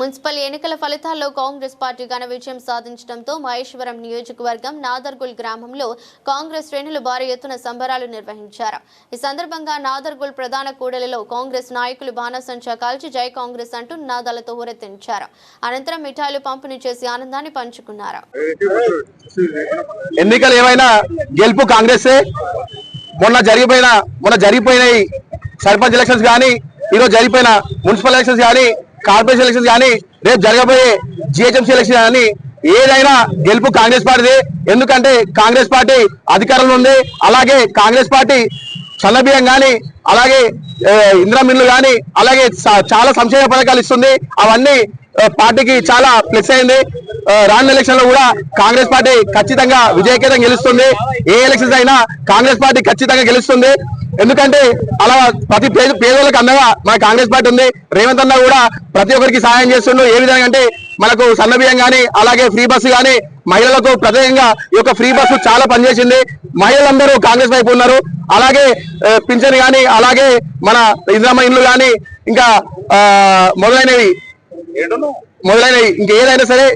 Municipal ఎన్నికల ఫలితాల్లో Congress party ఘన విజయం సాధించడంతో మహేశ్వరం నియోజకవర్గం నాదర్గుల్ గ్రామంలో కాంగ్రెస్ శ్రేణులు భారీ ఎత్తున సంబరాలు నిర్వహించారు. ఈ సందర్భంగా నాదర్గుల్ ప్రధాన కూడలిలో కాంగ్రెస్ నాయకులు బాణసంచా కాల్చి జై కాంగ్రెస్ అంటూ నినాదాలతో హోరెత్తించారు. అనంతరం మిఠాయిలు పంపిణీ చేసి ఆనందాన్ని పంచుకున్నారు. ఎన్నికలు ఏమైనా గెలుపు కాంగ్రెసే. మొన్న జరిగిపోయిన సర్పంచ్ ఎలక్షన్స్ కానీ, ఈరోజు జరిగిపోయిన మున్సిపల్ ఎలక్షన్స్ కానీ, కార్పొరేషన్ ఎలక్షన్స్ కానీ, రేపు జరగబోయే జిహెచ్ఎంసీ ఎలక్షన్ కానీ ఏదైనా గెలుపు కాంగ్రెస్ పార్టీది. ఎందుకంటే కాంగ్రెస్ పార్టీ అధికారంలో ఉంది. అలాగే కాంగ్రెస్ పార్టీ సన్నబియ్యం కానీ, అలాగే ఇందిరా మిల్లు కానీ, అలాగే చాలా సంక్షేమ పథకాలు ఇస్తుంది. అవన్నీ పార్టీకి చాలా ప్లస్ అయింది. రానున్న ఎలక్షన్ లో కూడా కాంగ్రెస్ పార్టీ ఖచ్చితంగా విజయకేతం గెలుస్తుంది. ఏ ఎలక్షన్స్ అయినా కాంగ్రెస్ పార్టీ ఖచ్చితంగా గెలుస్తుంది. ఎందుకంటే అలా ప్రతి పేదోళ్ళకి అండగా మన కాంగ్రెస్ పార్టీ ఉంది. రేవంత్ అన్న కూడా ప్రతి ఒక్కరికి సహాయం చేస్తుండ్రు. ఏ విధంగా అంటే మనకు సన్నబియ్యం కానీ, అలాగే ఫ్రీ బస్సు కానీ, మహిళలకు ప్రత్యేకంగా ఈ యొక్క ఫ్రీ బస్సు చాలా పనిచేసింది. మహిళలందరూ కాంగ్రెస్ వైపు ఉన్నారు. అలాగే పింఛన్ కానీ, అలాగే మన ఇందిరమ్మ ఇండ్లు కానీ, ఇంకా మొదలైనవి ఇంకేదైనా సరే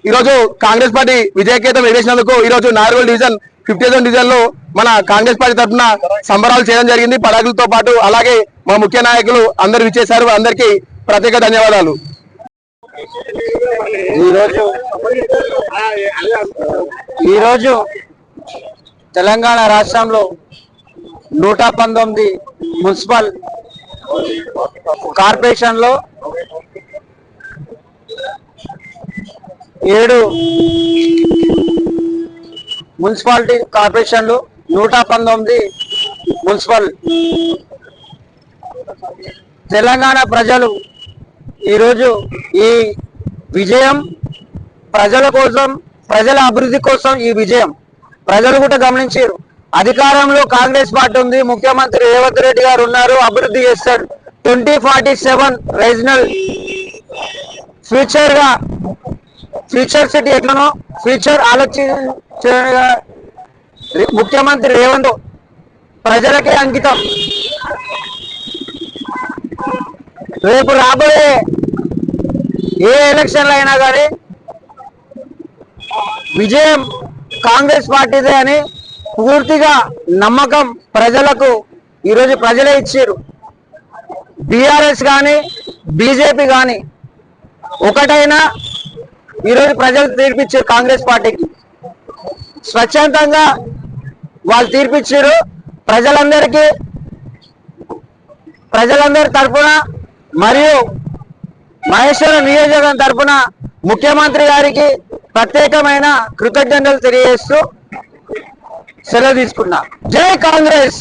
ఈరోజు కాంగ్రెస్ పార్టీ విజయకేతం ఎగరేసినందుకు ఈరోజు నార్గల్ డివిజన్ 57 డివిజన్ లో మన కాంగ్రెస్ పార్టీ తరఫున సంబరాలు చేయడం జరిగింది. పడాకులతో పాటు అలాగే మా ముఖ్య నాయకులు అందరూ విచ్చేశారు. అందరికీ ప్రత్యేక ధన్యవాదాలు. ఈరోజు తెలంగాణ రాష్ట్రంలో 119 మున్సిపల్ కార్పొరేషన్ లో 7 మున్సిపాలిటీ కార్పొరేషన్లు, 119 మున్సిపల్ తెలంగాణ ప్రజలు ఈరోజు ఈ విజయం ప్రజల కోసం, ప్రజల అభివృద్ధి కోసం ఈ విజయం ప్రజలు కూడా గమనించారు. అధికారంలో కాంగ్రెస్ పార్టీ ఉంది, ముఖ్యమంత్రి రేవంత్ రెడ్డి గారు ఉన్నారు, అభివృద్ధి చేస్తారు. 2047 రీజనల్ ఫ్యూచర్ సిటీ ఎట్లనో ఫ్యూచర్ ఆలోచన ముఖ్యమంత్రి రేవంత్ ప్రజలకే అంకితం. రేపు రాబోయే ఏ ఎలక్షన్లు అయినా కానీ విజయం కాంగ్రెస్ పార్టీదే అని పూర్తిగా నమ్మకం ప్రజలకు ఈరోజు ప్రజలే ఇచ్చారు. బీఆర్ఎస్ కానీ, బీజేపీ కానీ ఒకటైనా ఈరోజు ప్రజలు తీర్పిచ్చారు. కాంగ్రెస్ పార్టీకి స్వచ్ఛందంగా వాళ్ళు తీర్పిచ్చారు. ప్రజలందరి తరఫున మరియు మహేశ్వరం నియోజకవర్గం తరఫున ముఖ్యమంత్రి గారికి ప్రత్యేకమైన కృతజ్ఞతలు తెలియజేస్తూ సెలవు తీసుకున్నా. జై కాంగ్రెస్.